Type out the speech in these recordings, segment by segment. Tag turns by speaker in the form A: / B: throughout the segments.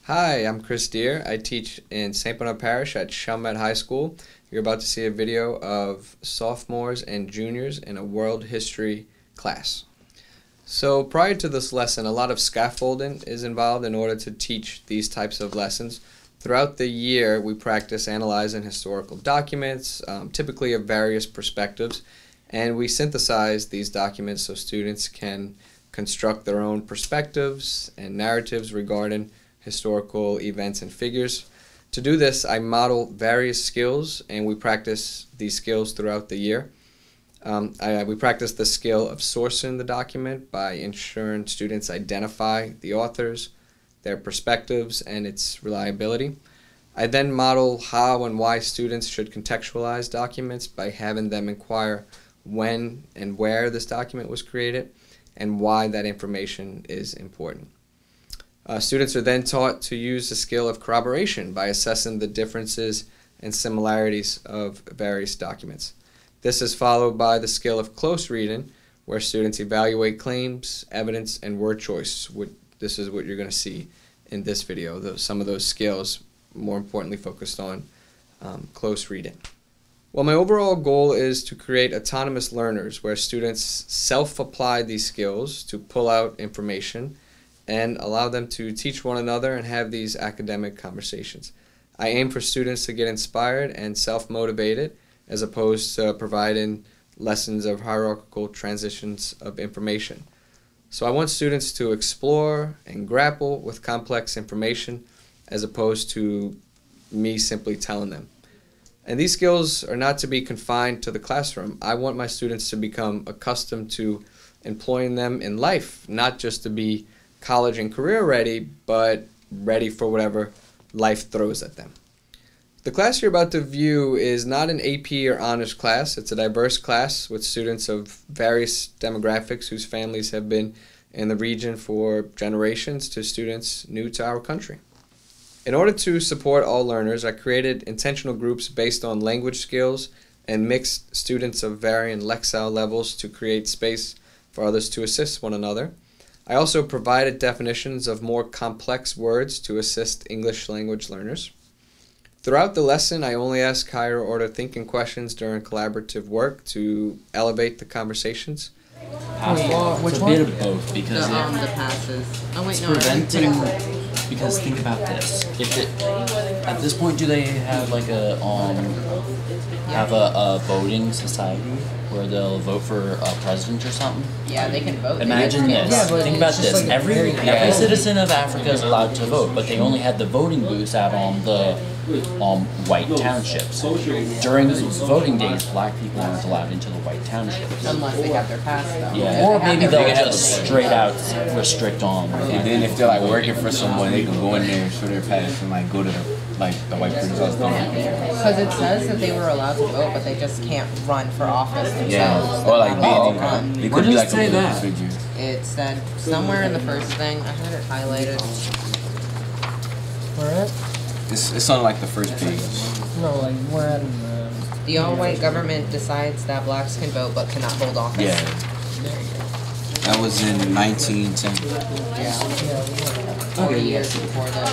A: Hi, I'm Dier. I teach in St. Bernard Parish at Chalmette High School. You're about to see a video of sophomores and juniors in a world history class. So prior to this lesson, a lot of scaffolding is involved in order to teach these types of lessons. Throughout the year, we practice analyzing historical documents, typically of various perspectives, and we synthesize these documents so students can construct their own perspectives and narratives regarding historical events and figures. To do this, I model various skills, and we practice these skills throughout the year. We practice the skill of sourcing the document by ensuring students identify the authors, their perspectives, and its reliability. I then model how and why students should contextualize documents by having them inquire when and where this document was created and why that information is important. Students are then taught to use the skill of corroboration by assessing the differences and similarities of various documents. This is followed by the skill of close reading, where students evaluate claims, evidence, and word choice. This is what you're going to see in this video, some of those skills, more importantly focused on close reading. Well, my overall goal is to create autonomous learners where students self-apply these skills to pull out information and allow them to teach one another and have these academic conversations. I aim for students to get inspired and self-motivated as opposed to providing lessons of hierarchical transitions of information. So I want students to explore and grapple with complex information as opposed to me simply telling them. And these skills are not to be confined to the classroom. I want my students to become accustomed to employing them in life, not just to be college and career ready, but ready for whatever life throws at them. The class you're about to view is not an AP or honors class. It's a diverse class with students of various demographics whose families have been in the region for generations to students new to our country. In order to support all learners, I created intentional groups based on language skills and mixed students of varying lexile levels to create space for others to assist one another. I also provided definitions of more complex words to assist English language learners. Throughout the lesson, I only ask higher order thinking questions during collaborative work to elevate the conversations.
B: It's a bit of both because
C: the passes. Oh wait,
B: it's
C: no.
B: preventing. Because think about this: at this point, do they have like a voting society where they'll vote for a president or something?
C: Yeah, they can vote.
B: Imagine this.
D: Yeah,
B: think about this:
D: like
B: every citizen of Africa is allowed to vote, but they only had the voting booths out on the white townships. During voting days, black people aren't allowed into the white townships.
C: Unless they have their pass, though.
B: Yeah, or maybe they'll just straight out restrict on.
E: And then if they're like working for someone, they can go in there, show their pass, and like go to the white person's house.
C: Because it says that they were allowed to vote, but they just can't run for office themselves.
E: Yeah, or like they could be like a political figure.
C: It said somewhere in the first thing. I had it highlighted.
D: Where at?
E: It's on like the first page.
D: No, like where at?
C: The all-white government decides that blacks can vote but cannot hold office.
E: Yeah. That was in 1910.
C: Yeah. 40 years before that.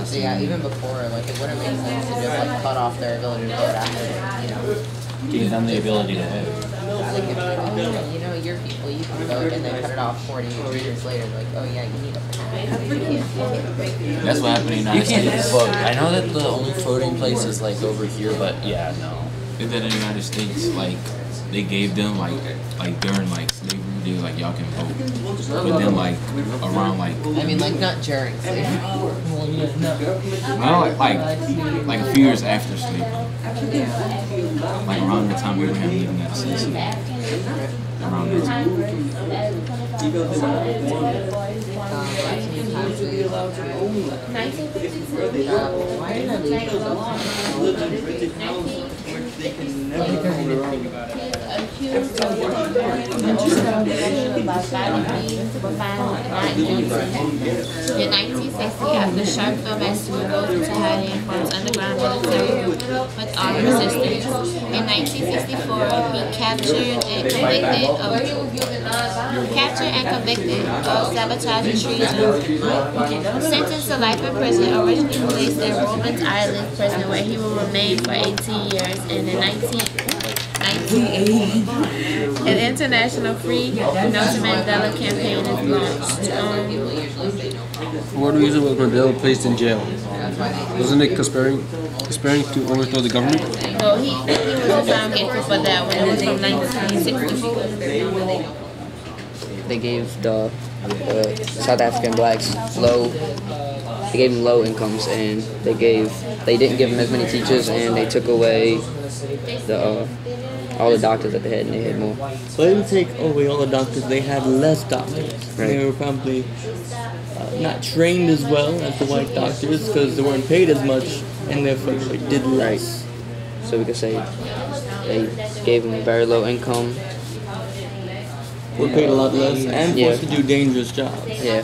C: So yeah, even before, like, it wouldn't make sense to just like cut off their ability to vote after,
B: Give them the ability to vote.
C: Like, if, oh, you know, your people, you can vote, and then cut it off 40 years later, like, oh yeah, you need a
B: That's what happened in the United States. Vote. I know that the only voting place is like over here, but yeah, no.
F: In the United States, like they gave them like during like slavery, they were like y'all can vote, but then like around like
C: I mean, like not during slavery.
F: like a few years after slavery, like around the time Abraham Lincoln got assassinated. Around that time.
G: accused of by violently supervised not guilty. In 1960, after Sharpeville Massacre goes into hiding and forms underground military with armed resistance. In 1964, he captured and convicted of sabotage and treason. Sentenced to life in prison, originally placed in Romans Island prison where he will remain for 18 years. And in 1980, an international free Nelson Mandela campaign is launched.
H: For what reason was Mandela placed in jail? Wasn't it conspiring to overthrow the government?
G: No, he was found guilty for that when it was from 1964.
I: They gave the South African blacks they gave them low incomes, and they didn't give them as many teachers, and they took away all the doctors that they had, and they had more.
J: So they didn't take away all the doctors, they had less doctors.
I: Right.
J: They were probably not trained as well as the white doctors because they weren't paid as much, and therefore they did less.
I: Right. So we could say they gave them a very low income.
J: Were paid a lot less and forced to do dangerous jobs.
I: Yeah.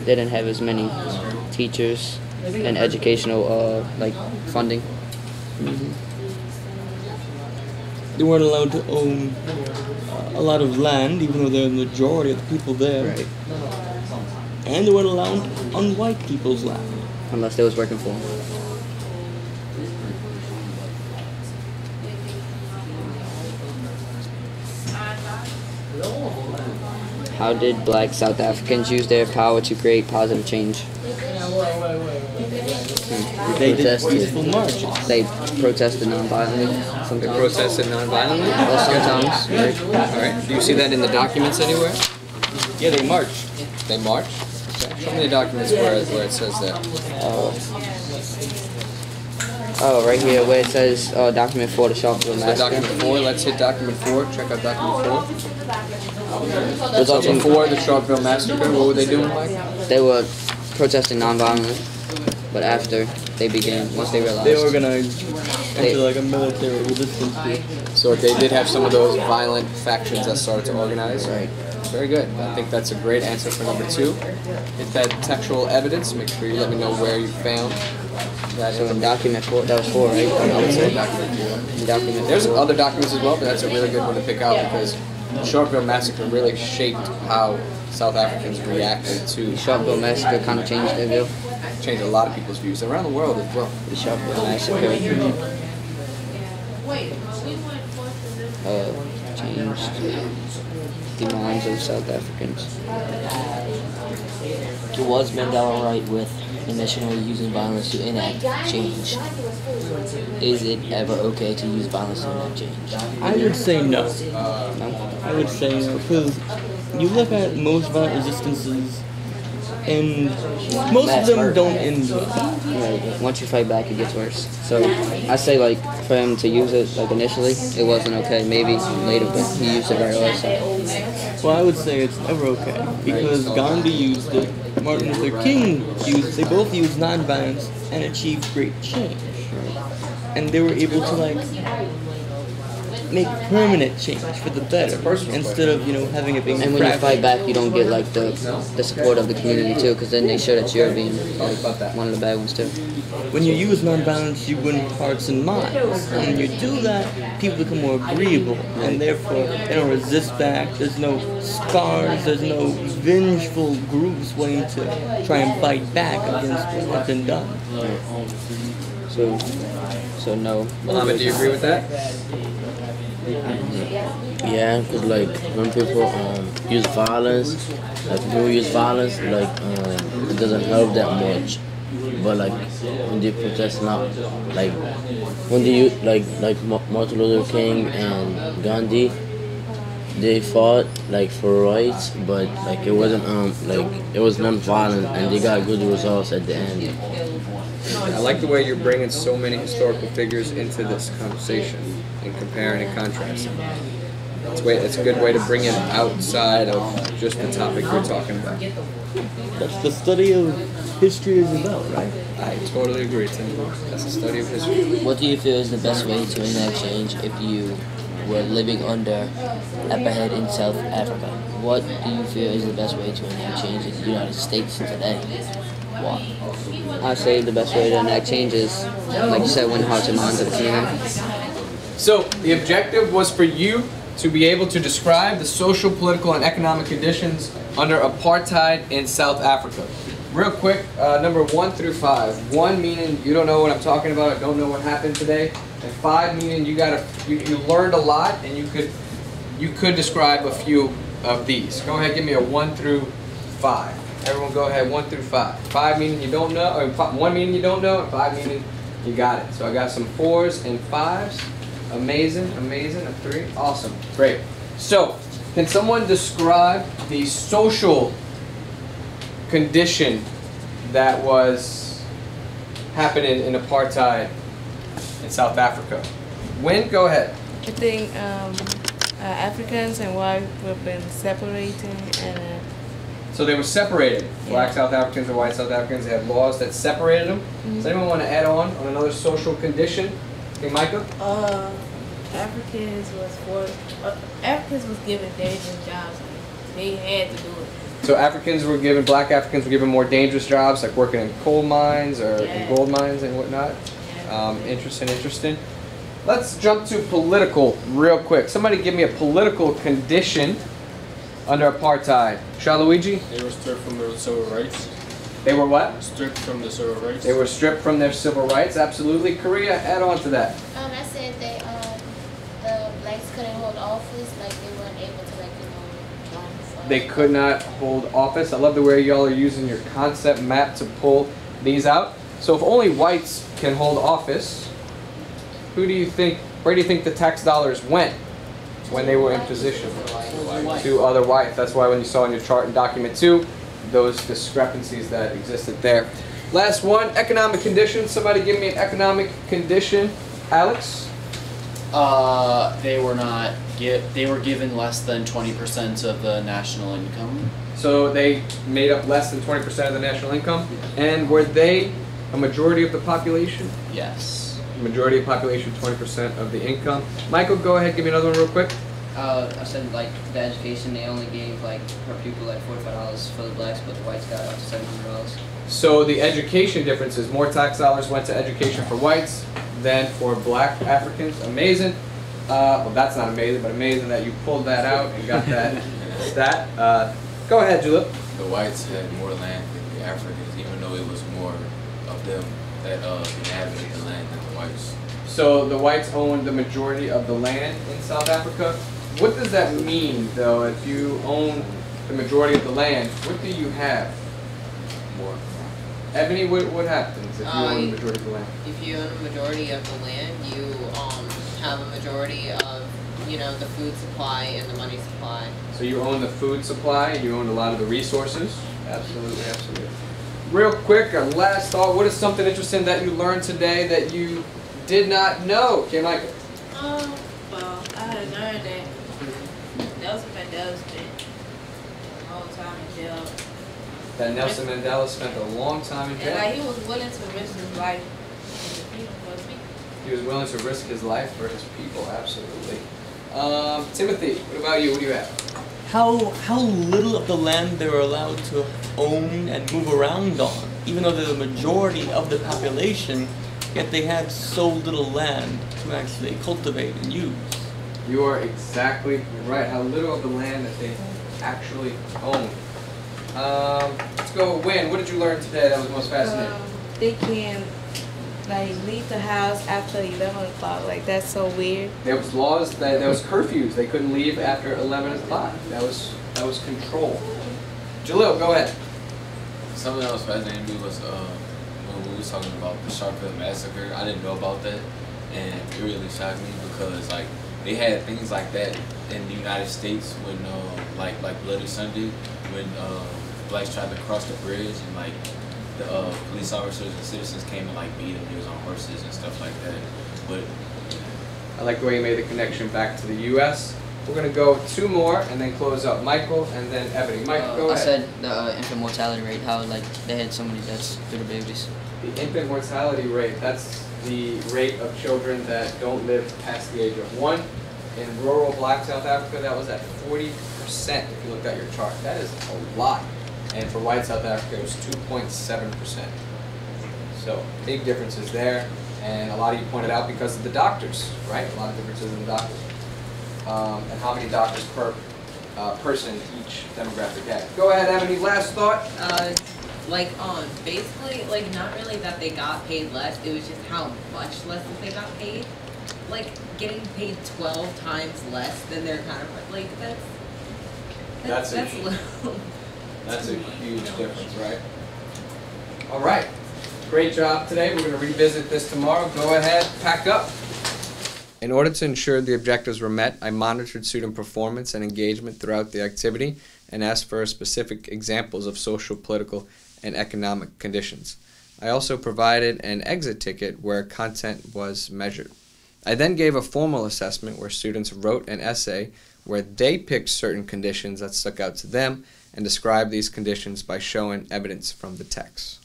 I: They didn't have as many teachers and educational funding.
J: Mm-hmm. They weren't allowed to own a lot of land, even though they're the majority of the people there.
I: Right.
J: And they weren't allowed on white people's land.
I: Unless they was working for them. How did black South Africans use their power to create positive change?
J: They did peaceful marches.
I: They protested non-violently sometimes.
A: They protested non-violently?
I: Well, sometimes.
A: Right. All right. Do you see that in the documents anywhere?
J: Yeah, they marched.
A: They marched? Okay. Show me the documents where it says that.
I: Right here where it says document 4, the Sharpeville
A: So
I: Massacre.
A: document 4, let's hit document 4. Check out document 4. So
I: Resulting-
A: before the Sharpeville Massacre, what were they doing, Mike?
I: They were protesting non-violently, but after once they realized.
J: They organized into like a military resistance group.
A: So they did have some of those violent factions that started to organize.
I: Right.
A: Very good. I think that's a great answer for number 2. Hit that textual evidence. Make sure you let me know where you found that.
I: So in document 4, that was 4, right?
A: I would say document 4.
I: In document
A: There's
I: 4.
A: other documents as well, but that's a really good one to pick out because the Sharpeville Massacre really shaped how South Africans reacted to.
I: The Sharpeville Massacre kind of changed their view.
A: Changed a lot of people's views around the world as well.
I: The Sharpeville Massacre changed the minds of South Africans.
B: Was Mandela right with initially using violence to enact change? Is it ever okay to use violence to enact change?
J: I would say no. I would say no because you look at most violent resistances, and most of them don't end well.
I: Right. Once you fight back, it gets worse. So I say for him to use it initially, it wasn't okay. Maybe later, but he used it very well. So.
J: Well, I would say it's never okay because Gandhi used it, Martin Luther King used it. They both used nonviolence and achieved great change, and they were able to make permanent change for the better instead of having it being.
I: And when you fight back, you don't get the support of the community too, because then they show that you're being one of the bad ones too.
J: When you use nonviolence, you win hearts and minds. And when you do that, people become more agreeable, and therefore they don't resist back. There's no scars. There's no vengeful groups wanting to try and fight back against what's been done.
I: So no.
A: Mohammed, do you agree with that?
E: Yeah, because when people use violence, it doesn't help that much. But when they protest now, when they use Martin Luther King and Gandhi, they fought for rights, but it wasn't it was non-violent, and they got good results at the end.
A: I like the way you're bringing so many historical figures into this conversation and comparing and contrasting. It's a good way to bring it outside of just the topic we're talking about.
J: That's the study of history is about, right?
A: I totally agree, Tim. That's the study of history.
E: What do you feel is the best way to enact change if you were living under apartheid in South Africa? What do you feel is the best way to enact change in the United States today? Why?
I: I say the best way to enact change is, like you said, win hearts and minds of the community.
A: So the objective was for you to be able to describe the social, political, and economic conditions under apartheid in South Africa. Real quick, number 1 through 5. 1 meaning you don't know what I'm talking about, I don't know what happened today. And 5 meaning you learned a lot and you could describe a few of these. Go ahead, give me a 1 through 5. Everyone go ahead, 1 through 5. 5 meaning you don't know, or 1 meaning you don't know, and 5 meaning you got it. So I got some 4s and 5s. Amazing, amazing. A 3, awesome, great. So, can someone describe the social condition that was happening in apartheid in South Africa? Wynn, go ahead.
K: I think Africans and white have been separating, and
A: so they were separated. Black South Africans and white South Africans. They had laws that separated them. Does anyone want to add on another social condition? Okay, Micah?
K: Africans was given dangerous jobs. They had to do it.
A: So black Africans were given more dangerous jobs, like working in coal mines or in gold mines and whatnot. Interesting. Let's jump to political real quick. Somebody give me a political condition under apartheid. Shaluigi?
H: They were stripped from their civil rights.
A: They were what?
H: Stripped from the civil rights.
A: They were stripped from their civil rights, absolutely. Korea, add on to that.
G: I said that the blacks couldn't hold office, like they weren't able to, like, run for.
A: They could not hold office. I love the way y'all are using your concept map to pull these out. So if only whites can hold office, where do you think the tax dollars went when they were in position? To other whites. That's why when you saw in your chart in document 2, those discrepancies that existed there. Last one, economic conditions. Somebody give me an economic condition. Alex?
B: They were given less than 20% of the national income.
A: So they made up less than 20% of the national income? And were they a majority of the population?
B: Yes.
A: Majority of population, 20% of the income. Michael, go ahead, give me another one real quick.
I: I said, like, the education, they only gave, like, per pupil, like, $45 for the blacks, but the whites got up to $700.
A: So the education difference is more tax dollars went to education for whites than for black Africans. Amazing. Well, that's not amazing, but amazing that you pulled that out and got that stat. Go ahead, Julep.
F: The whites had more land than the Africans, even though it was more of them that inhabited the land than the whites.
A: So the whites owned the majority of the land in South Africa. What does that mean, though? If you own the majority of the land, what do you have?
F: More.
A: Ebony, what happens if you own the majority of the land?
C: If you own a majority of the land, you have a majority of, the food supply and the money supply.
A: So you own the food supply, you own a lot of the resources. Absolutely, absolutely. Real quick, our last thought. What is something interesting that you learned today that you did not know? Okay, Michael.
K: Well, I had learned that Nelson Mandela spent a long time in jail.
A: That Nelson Mandela spent a long time in jail.
K: And like, he was willing to risk his life for the people, for his people.
A: He was willing to risk his life for his people, absolutely. Timothy, what about you? What do you have?
J: How little of the land they were allowed to own and move around on, even though they're the majority of the population, yet they had so little land to actually cultivate and use.
A: You are exactly right. How little of the land that they actually own. Let's go, Wynn. What did you learn today that was most fascinating?
K: They can, like, leave the house after 11 o'clock. Like, that's so weird.
A: There was laws, there was curfews. They couldn't leave after 11 o'clock. That was control. Jalil, go ahead.
F: Something that was fascinating to me was when we was talking about the Sharpeville massacre. I didn't know about that, and it really shocked me because, like, they had things like that in the United States when like Bloody Sunday, when blacks tried to cross the bridge and, like, the police officers and citizens came and, like, beat them. He was on horses and stuff like that. But
A: I like the way you made the connection back to the U.S. We're going to go 2 more and then close up. Michael and then Ebony. Mike, go
I: I
A: ahead.
I: said the infant mortality rate, how like they had so many deaths due to babies.
A: The infant mortality rate, that's the rate of children that don't live past the age of 1. In rural black South Africa, that was at 40% if you looked at your chart. That is a lot. And for white South Africa, it was 2.7%. So big differences there. And a lot of you pointed out because of the doctors, right? A lot of differences in the doctors. And how many doctors per person each demographic had. Go ahead, Ebony, last thought?
C: Basically, like, not really that they got paid less, it was just how much less that they got paid. Like, getting paid 12 times less than their counterpart, like, that's a
A: huge difference, right? All right. Great job today. We're going to revisit this tomorrow. Go ahead, pack up. In order to ensure the objectives were met, I monitored student performance and engagement throughout the activity and asked for specific examples of social, political, and economic conditions. I also provided an exit ticket where content was measured. I then gave a formal assessment where students wrote an essay where they picked certain conditions that stuck out to them and described these conditions by showing evidence from the text.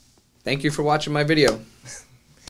A: Thank you for watching my video.